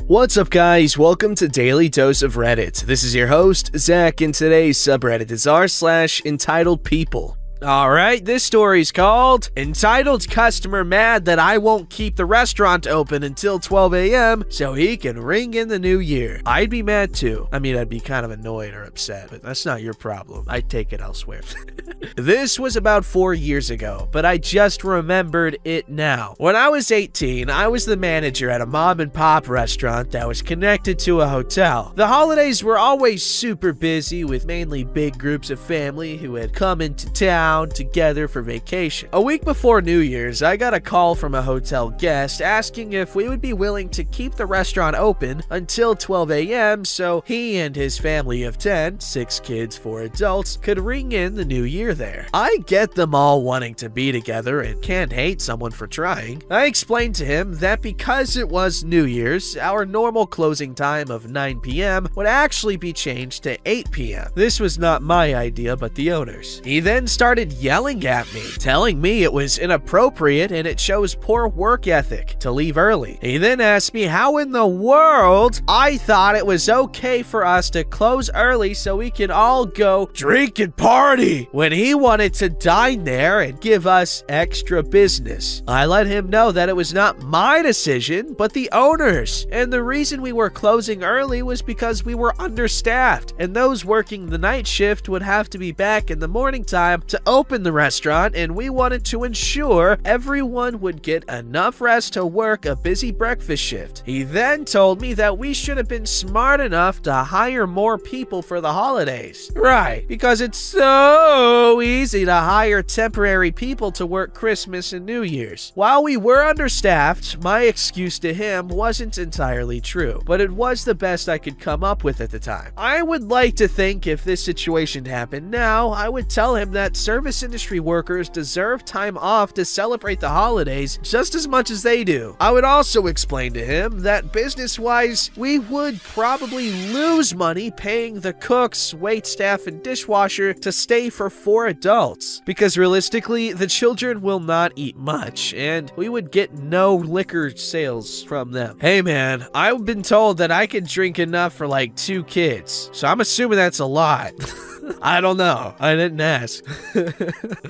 What's up, guys? Welcome to Daily Dose of Reddit. This is your host, Zach, and today's subreddit is r/EntitledPeople. Alright, this story's called Entitled Customer Mad That I Won't Keep the Restaurant Open Until 12 a.m. so he can ring in the new year. I'd be mad too. I mean, I'd be kind of annoyed or upset, but that's not your problem. I'd take it elsewhere. This was about 4 years ago, but I just remembered it now. When I was 18, I was the manager at a mom and pop restaurant that was connected to a hotel. The holidays were always super busy with mainly big groups of family who had come into town together for vacation. A week before New Year's, I got a call from a hotel guest asking if we would be willing to keep the restaurant open until 12 a.m. so he and his family of 10, 6 kids, 4 adults, could ring in the new year there. I get them all wanting to be together and can't hate someone for trying. I explained to him that because it was New Year's, our normal closing time of 9 p.m. would actually be changed to 8 p.m. This was not my idea, but the owner's. He then started yelling at me, telling me it was inappropriate and it shows poor work ethic to leave early. He then asked me how in the world I thought it was okay for us to close early so we could all go drink and party when he wanted to dine there and give us extra business. I let him know that it was not my decision, but the owner's, and the reason we were closing early was because we were understaffed and those working the night shift would have to be back in the morning time to open the restaurant, and we wanted to ensure everyone would get enough rest to work a busy breakfast shift. He then told me that we should have been smart enough to hire more people for the holidays. Right, because it's so easy to hire temporary people to work Christmas and New Year's. While we were understaffed, my excuse to him wasn't entirely true, but it was the best I could come up with at the time. I would like to think if this situation happened now, I would tell him that service industry workers deserve time off to celebrate the holidays just as much as they do. I would also explain to him that business-wise, we would probably lose money paying the cooks, waitstaff, and dishwasher to stay for 4 adults, because realistically, the children will not eat much, and we would get no liquor sales from them. Hey man, I've been told that I can drink enough for like 2 kids, so I'm assuming that's a lot. I don't know. I didn't ask.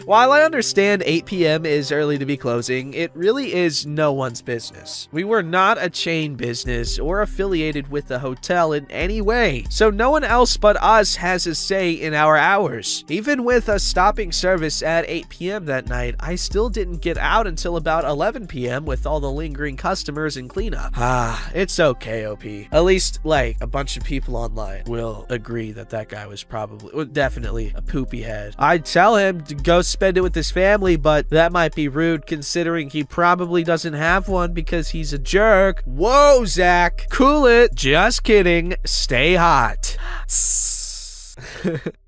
While I understand 8 p.m. is early to be closing, it really is no one's business. We were not a chain business or affiliated with the hotel in any way, so no one else but us has a say in our hours. Even with us stopping service at 8 p.m. that night, I still didn't get out until about 11 p.m. with all the lingering customers and cleanup. It's okay, OP. At least, like, a bunch of people online will agree that that guy was definitely a poopy head. I'd tell him to go spend it with his family, but that might be rude considering he probably doesn't have one because he's a jerk. Whoa, Zach. Cool it. Just kidding. Stay hot.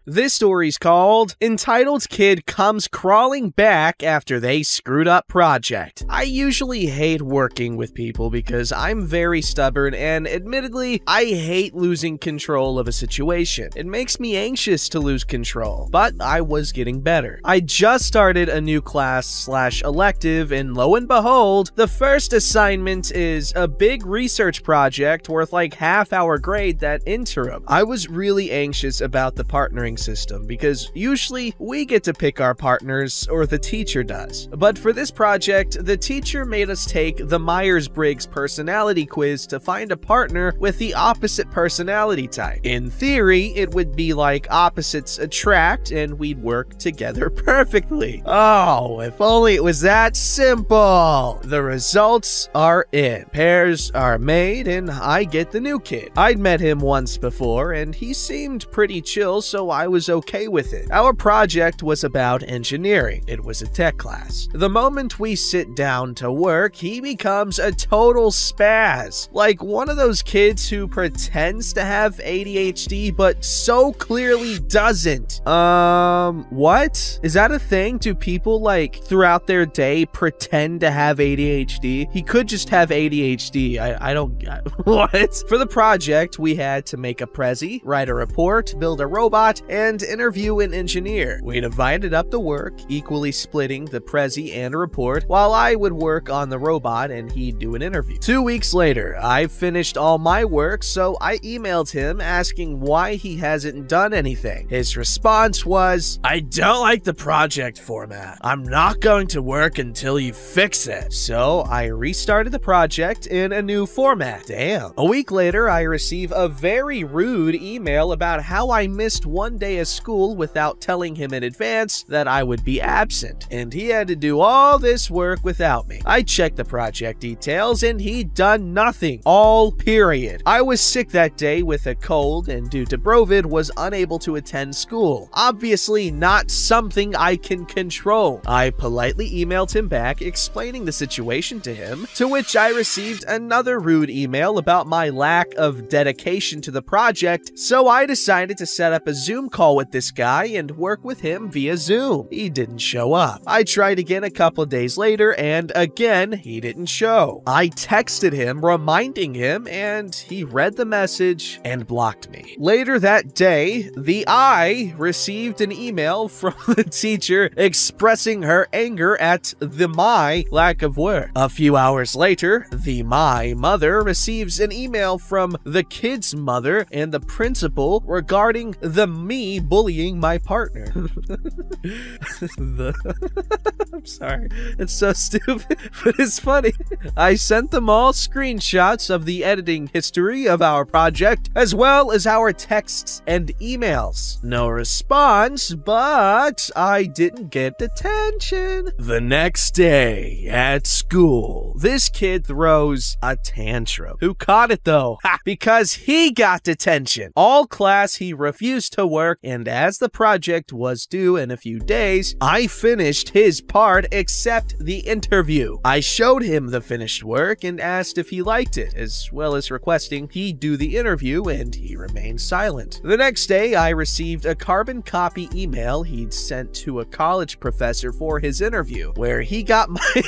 This story's called Entitled Kid Comes Crawling Back After They Screwed Up Project. I usually hate working with people because I'm very stubborn and admittedly, I hate losing control of a situation. It makes me anxious to lose control, but I was getting better. I just started a new class/elective and lo and behold, the first assignment is a big research project worth like half our grade that interim. I was really anxious about the partnering system because usually we get to pick our partners or the teacher does. But for this project, the teacher made us take the Myers-Briggs personality quiz to find a partner with the opposite personality type. In theory, it would be like opposites attract and we'd work together perfectly. Oh, if only it was that simple. The results are in. Pairs are made and I get the new kid. I'd met him once before and he seemed pretty chill, so I was okay with it. Our project was about engineering. It was a tech class. The moment we sit down to work, he becomes a total spaz. Like one of those kids who pretends to have ADHD but so clearly doesn't. What? Is that a thing? Do people like throughout their day pretend to have ADHD? He could just have ADHD. I don't what? For the project, we had to make a prezi, write a report, build a robot, and interview an engineer. We divided up the work, equally splitting the Prezi and report, while I would work on the robot and he'd do an interview. 2 weeks later, I finished all my work, so I emailed him asking why he hasn't done anything. His response was, "I don't like the project format. I'm not going to work until you fix it." So I restarted the project in a new format. Damn. A week later, I receive a very rude email about how I missed one day of school without telling him in advance that I would be absent, and he had to do all this work without me. I checked the project details and he'd done nothing. All period. I was sick that day with a cold and due to Brovid was unable to attend school. Obviously not something I can control. I politely emailed him back explaining the situation to him, to which I received another rude email about my lack of dedication to the project, so I decided to set up a Zoom call with this guy and work with him via Zoom. He didn't show up. I tried again a couple of days later and again he didn't show. I texted him reminding him and he read the message and blocked me. Later that day, I received an email from the teacher expressing her anger at my lack of work. A few hours later, my mother receives an email from the kid's mother and the principal regarding me bullying my partner. I'm sorry. It's so stupid, but it's funny. I sent them all screenshots of the editing history of our project, as well as our texts and emails. No response, but I didn't get detention. The next day at school, this kid throws a tantrum. Who caught it though? Ha! Because he got detention. All class he refused to work, and as the project was due in a few days, I finished his part except the interview. I showed him the finished work and asked if he liked it, as well as requesting he do the interview, and he remained silent. The next day, I received a carbon copy email he'd sent to a college professor for his interview, where he got my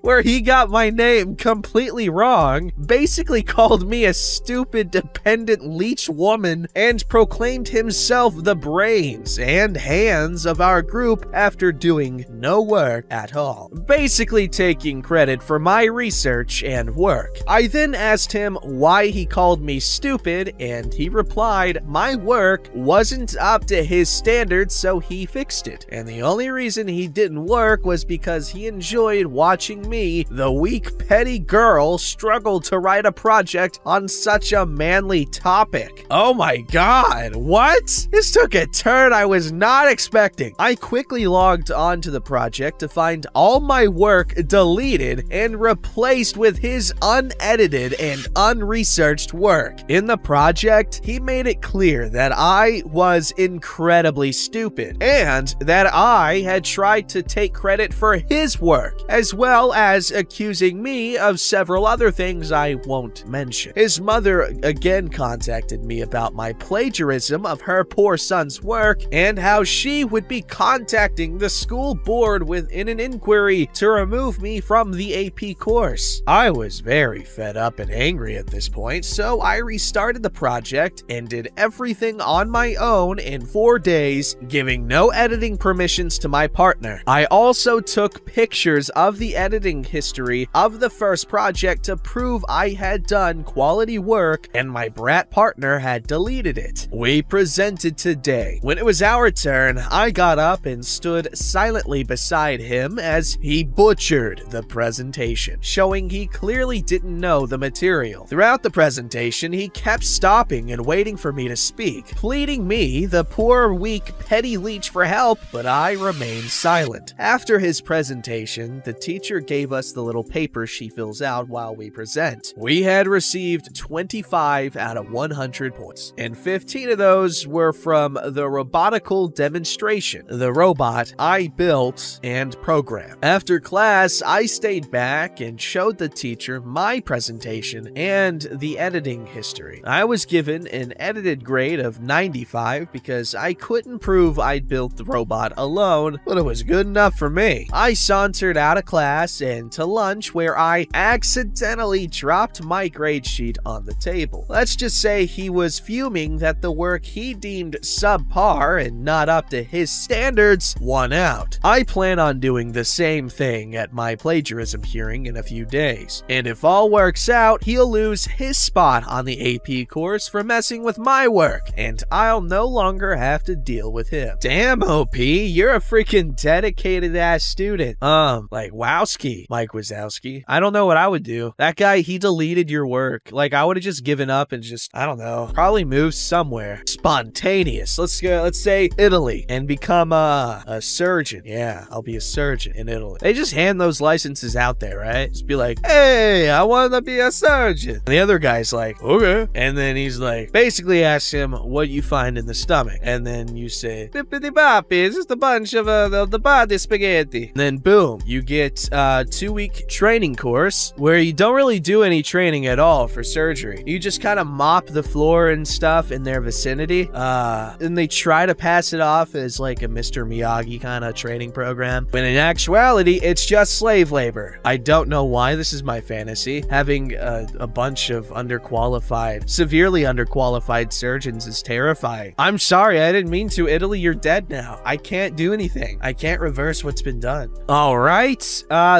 where he got my name completely wrong, basically called me a stupid dependent leech woman, and proclaimed himself the brains and hands of our group after doing no work at all, basically taking credit for my research and work. I then asked him why he called me stupid, and he replied my work wasn't up to his standards, so he fixed it, and the only reason he didn't work was because he enjoyed watching me, the weak petty girl, struggle to write a project on such a manly topic. Oh my god, what? This took a turn I was not expecting. I quickly logged onto the project to find all my work deleted and replaced with his unedited and unresearched work. In the project, he made it clear that I was incredibly stupid and that I had tried to take credit for his work, as well as accusing me of several other things I won't mention. His mother again contacted me about my plagiarism of her poor son's work and how she would be contacting the school board within an inquiry to remove me from the AP course. I was very fed up and angry at this point, so I restarted the project and did everything on my own in 4 days, giving no editing permissions to my partner. I also took pictures of the editing history of the first project to prove I had done quality work and my brat partner had deleted it. We presented today. When it was our turn, I got up and stood silently beside him as he butchered the presentation, showing he clearly didn't know the material. Throughout the presentation, he kept stopping and waiting for me to speak, pleading me, the poor, weak, petty leech, for help, but I remained silent. After his presentation, the teacher gave us the little paper she fills out while we present. We had received 25 out of 100 points, and 15 of those were from the robotical demonstration, the robot I built and programmed. After class, I stayed back and showed the teacher my presentation and the editing history. I was given an edited grade of 95 because I couldn't prove I'd built the robot alone, but it was good enough for me. I sauntered out of class and to lunch, where I accidentally dropped my grade sheet on the table. Let's just say he was fuming that that the work he deemed subpar and not up to his standards won out. I plan on doing the same thing at my plagiarism hearing in a few days, and if all works out, he'll lose his spot on the AP course for messing with my work, and I'll no longer have to deal with him. Damn, OP, you're a freaking dedicated ass student. Like Wowski, Mike Wazowski. I don't know what I would do. That guy, he deleted your work. Like, I would have just given up and just, I don't know, probably moved somewhere. Spontaneous. Let's go, let's say Italy and become a surgeon. Yeah, I'll be a surgeon in Italy. They just hand those licenses out there, right? Just be like, hey, I want to be a surgeon. And the other guy's like, okay. And then he's like, basically asks him what you find in the stomach. And then you say, bippity boppy, it's just a bunch of the body spaghetti. And then boom, you get a 2-week training course where you don't really do any training at all for surgery. You just kind of mop the floor and stuff in their vicinity. And they try to pass it off as like a Mr. Miyagi kind of training program, when in actuality, it's just slave labor. I don't know why this is my fantasy. Having a bunch of underqualified, severely underqualified surgeons is terrifying. I'm sorry, I didn't mean to. Italy, you're dead now. I can't do anything. I can't reverse what's been done. All right,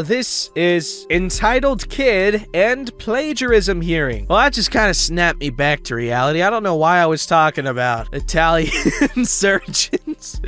this is Entitled Kid and Plagiarism Hearing. Well, that just kind of snapped me back to reality. I don't know why I was talking about Italian surgeons.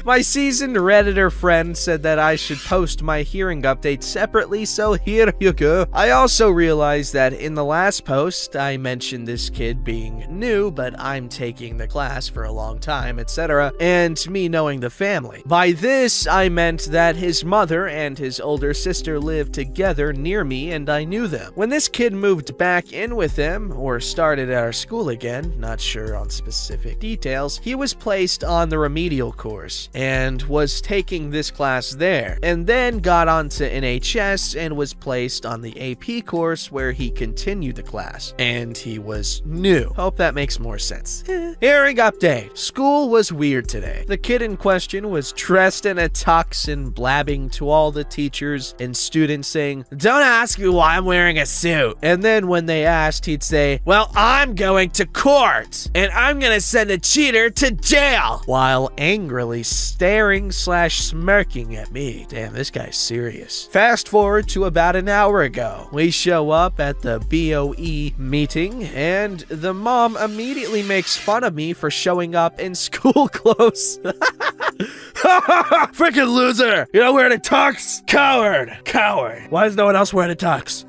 My seasoned Redditor friend said that I should post my hearing updates separately, so here you go. I also realized that in the last post, I mentioned this kid being new, but I'm taking the class for a long time, etc., and me knowing the family. By this, I meant that his mother and his older sister lived together near me, and I knew them. When this kid moved back in with them, or started at our school again, not sure on specific details, he was placed on the remedial course, and was taking this class there, and then got onto NHS and was placed on the AP course where he continued the class, and he was new. Hope that makes more sense. Hearing update. School was weird today. The kid in question was dressed in a tux and blabbing to all the teachers and students saying, "Don't ask me why I'm wearing a suit." And then when they asked, he'd say, "Well, I'm going to court, and I'm gonna send a cheater to jail," while angrily staring/smirking at me. Damn, this guy's serious. Fast forward to about an hour ago. We show up at the BOE meeting, and the mom immediately makes fun of me for showing up in school clothes. Freaking loser! You're not wearing a tux? Coward! Coward! Why is no one else wearing a tux?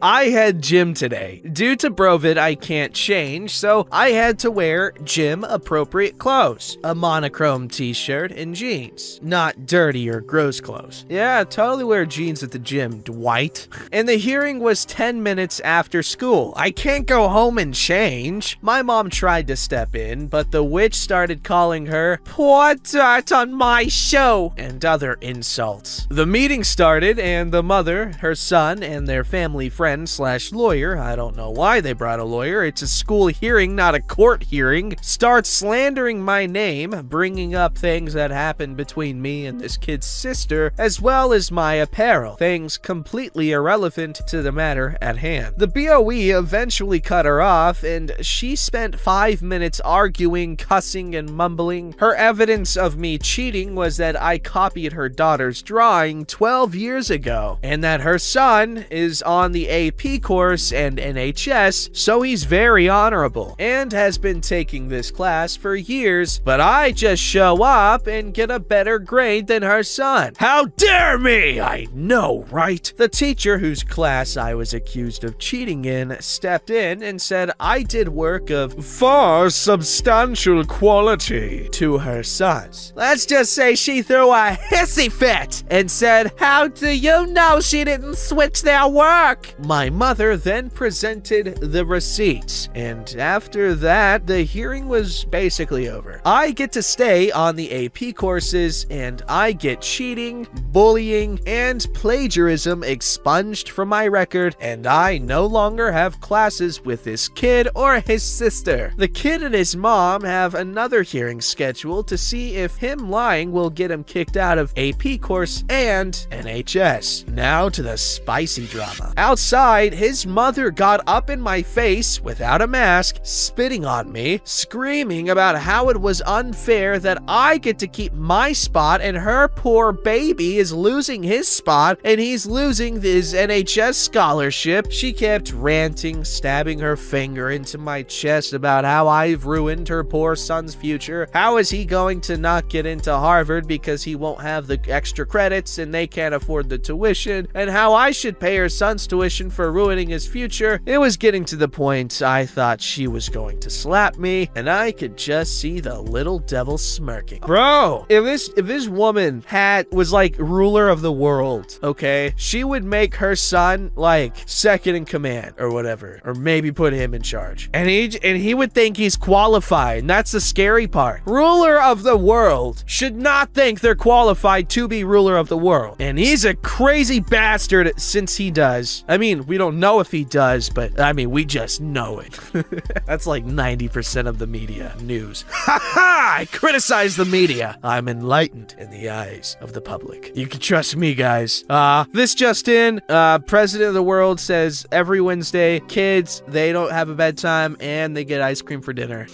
I had gym today. Due to Brovid, I can't change, so I had to wear gym-appropriate clothes. A monochrome t-shirt and jeans. Not dirty or gross clothes. Yeah, totally wear jeans at the gym, Dwight. And the hearing was 10 minutes after school. I can't go home and change. My mom tried to step in, but the witch started calling her, "Pour dirt on my shoe," and other insults. The meeting started, and the mother, her son, and their family friend/lawyer, I don't know why they brought a lawyer, it's a school hearing, not a court hearing, starts slandering my name, bringing up things that happened between me and this kid's sister, as well as my apparel, things completely irrelevant to the matter at hand. The BOE eventually cut her off, and she spent 5 minutes arguing, cussing, and mumbling. Her evidence of me cheating was that I copied her daughter's drawing 12 years ago, and that her son is on the AP course and NHS, so he's very honorable, and has been taking this class for years, but I just show up and get a better grade than her son. How dare me! I know, right? The teacher whose class I was accused of cheating in stepped in and said I did work of far substantial quality to her sons. Let's just say she threw a hissy fit and said, "How do you know she didn't switch their work?" My mother then presented the receipts, and after that, the hearing was basically over. I get to stay on the AP courses, and I get cheating, bullying, and plagiarism expunged from my record, and I no longer have classes with this kid or his sister. The kid and his mom have another hearing scheduled to see if him him lying will get him kicked out of AP course and NHS. Now to the spicy drama. Outside, his mother got up in my face without a mask, spitting on me, screaming about how it was unfair that I get to keep my spot and her poor baby is losing his spot and he's losing his NHS scholarship. She kept ranting, stabbing her finger into my chest about how I've ruined her poor son's future. How is he going to not get into Harvard because he won't have the extra credits and they can't afford the tuition, and how I should pay her son's tuition for ruining his future. It was getting to the point I thought she was going to slap me, and I could just see the little devil smirking. Bro, if this woman was like ruler of the world, okay, she would make her son like second in command or whatever, or maybe put him in charge, and he would think he's qualified, and that's the scary part. Ruler of the world should not think they're qualified to be ruler of the world, and he's a crazy bastard since he does. I mean, we don't know if he does, but I mean, we just know it. That's like 90% of the media news. Ha ha! I criticize the media. I'm enlightened in the eyes of the public. You can trust me, guys. This just in, president of the world says every Wednesday, kids, they don't have a bedtime and they get ice cream for dinner.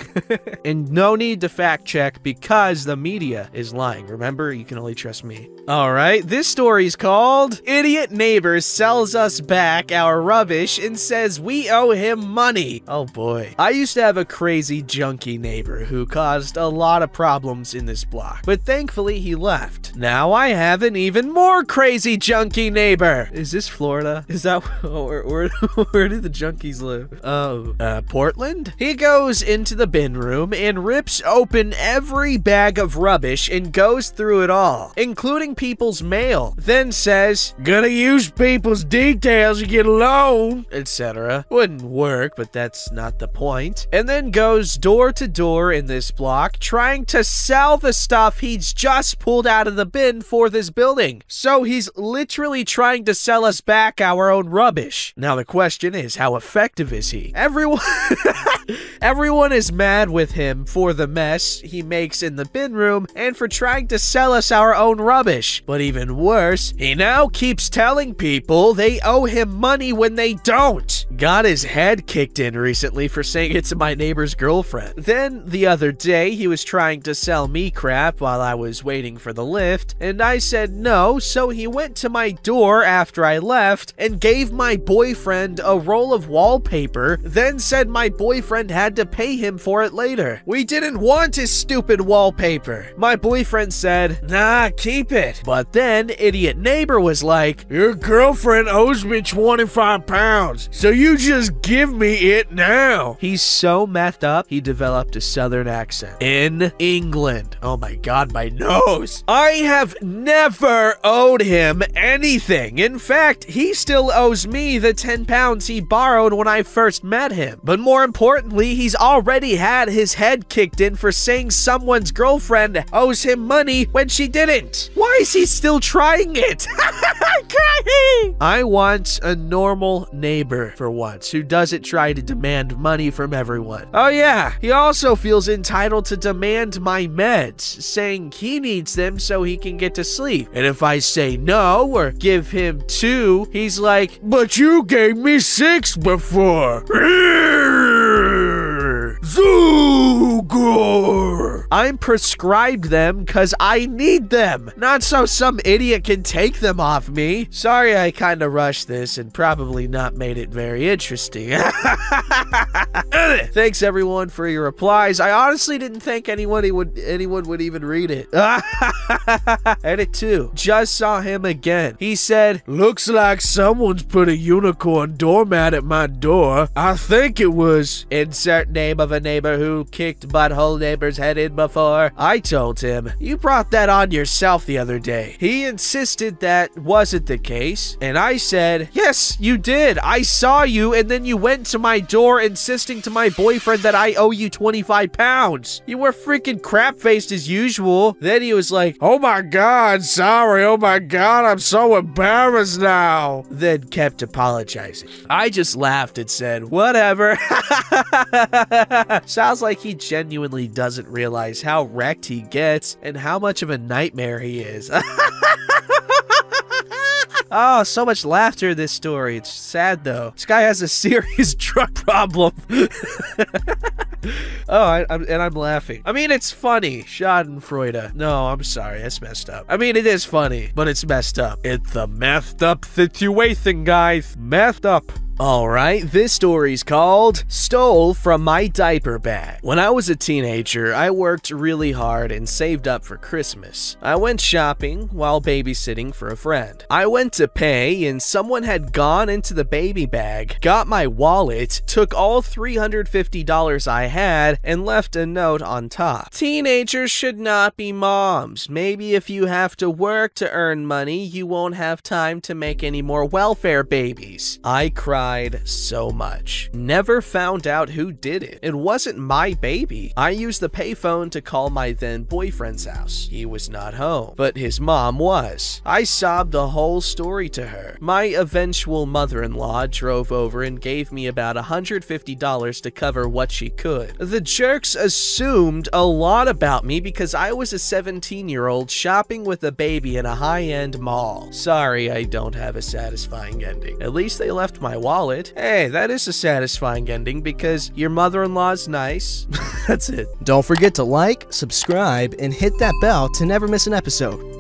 And no need to fact check because the media is lying. Remember, you can only trust me. All right, this story is called Idiot Neighbor Sells Us Back Our Rubbish and Says We Owe Him Money. Oh boy. I used to have a crazy junkie neighbor who caused a lot of problems in this block, but thankfully he left. Now I have an even more crazy junkie neighbor. Is this Florida? Is that where do the junkies live? Oh, Portland? He goes into the bin room and rips open every bag of rubbish and goes through it all, including people's mail, then says, "Gonna use people's details to get a loan," etc. Wouldn't work, but that's not the point. And then goes door to door in this block trying to sell the stuff he's just pulled out of the bin for this building. So he's literally trying to sell us back our own rubbish. Now the question is, how effective is he? Everyone is mad with him for the mess he makes in the bin room and for trying to sell us our own rubbish. But even worse, he now keeps telling people they owe him money when they don't. Got his head kicked in recently for saying it to my neighbor's girlfriend. Then the other day, he was trying to sell me crap while I was waiting for the lift, and I said no, so he went to my door after I left and gave my boyfriend a roll of wallpaper, then said my boyfriend had to pay him for it later. We didn't want his stupid wallpaper. My boyfriend said, "Nah, keep it." But then idiot neighbor was like, "Your girlfriend owes me 25 pounds, so you just give me it now." He's so methed up, he developed a southern accent. In England. Oh my god, my nose. I have never owed him anything. In fact, he still owes me the 10 pounds he borrowed when I first met him. But more importantly, he's already had his head kicked in for saying someone's girlfriend owes him money when she didn't. Why is he still trying it? I want a normal neighbor for once who doesn't try to demand money from everyone. Oh yeah, he also feels entitled to demand my meds, saying he needs them so he can get to sleep. And if I say no or give him 2, he's like, "But you gave me 6 before." Zugor! I'm prescribed them because I need them, not so some idiot can take them off me. Sorry I kinda rushed this and probably not made it very interesting. Thanks everyone for your replies. I honestly didn't think anyone would even read it. Edit 2. Just saw him again. He said, "Looks like someone's put a unicorn doormat at my door. I think it was..." Insert name of a neighbor who kicked butthole neighbor's head in before. I told him, "You brought that on yourself the other day." He insisted that wasn't the case, and I said, "Yes, you did. I saw you, and then you went to my door insisting to my boyfriend that I owe you 25 pounds. You were freaking crap-faced as usual." Then he was like, "Oh my god, sorry, oh my god, I'm so embarrassed now." Then kept apologizing. I just laughed and said, "Whatever." Sounds like he genuinely doesn't realize realize how wrecked he gets and how much of a nightmare he is. Oh, so much laughter in this story. It's sad, though. This guy has a serious drug problem. Oh, I'm laughing. I mean, it's funny. Schadenfreude. No, I'm sorry. That's messed up. I mean, it is funny, but it's messed up. It's a messed up situation, guys. Messed up. Alright, this story's called Stole from My Diaper Bag. When I was a teenager, I worked really hard and saved up for Christmas. I went shopping while babysitting for a friend. I went to pay and someone had gone into the baby bag, got my wallet, took all $350 I had, and left a note on top. Teenagers should not be moms. Maybe if you have to work to earn money, you won't have time to make any more welfare babies. I cried so much. Never found out who did it. It wasn't my baby. I used the payphone to call my then boyfriend's house. He was not home, but his mom was. I sobbed the whole story to her. My eventual mother-in-law drove over and gave me about $150 to cover what she could. The jerks assumed a lot about me because I was a 17-year-old shopping with a baby in a high-end mall. Sorry, I don't have a satisfying ending. At least they left my wallet. Hey, that is a satisfying ending because your mother-in-law's nice. That's it. Don't forget to like, subscribe, and hit that bell to never miss an episode.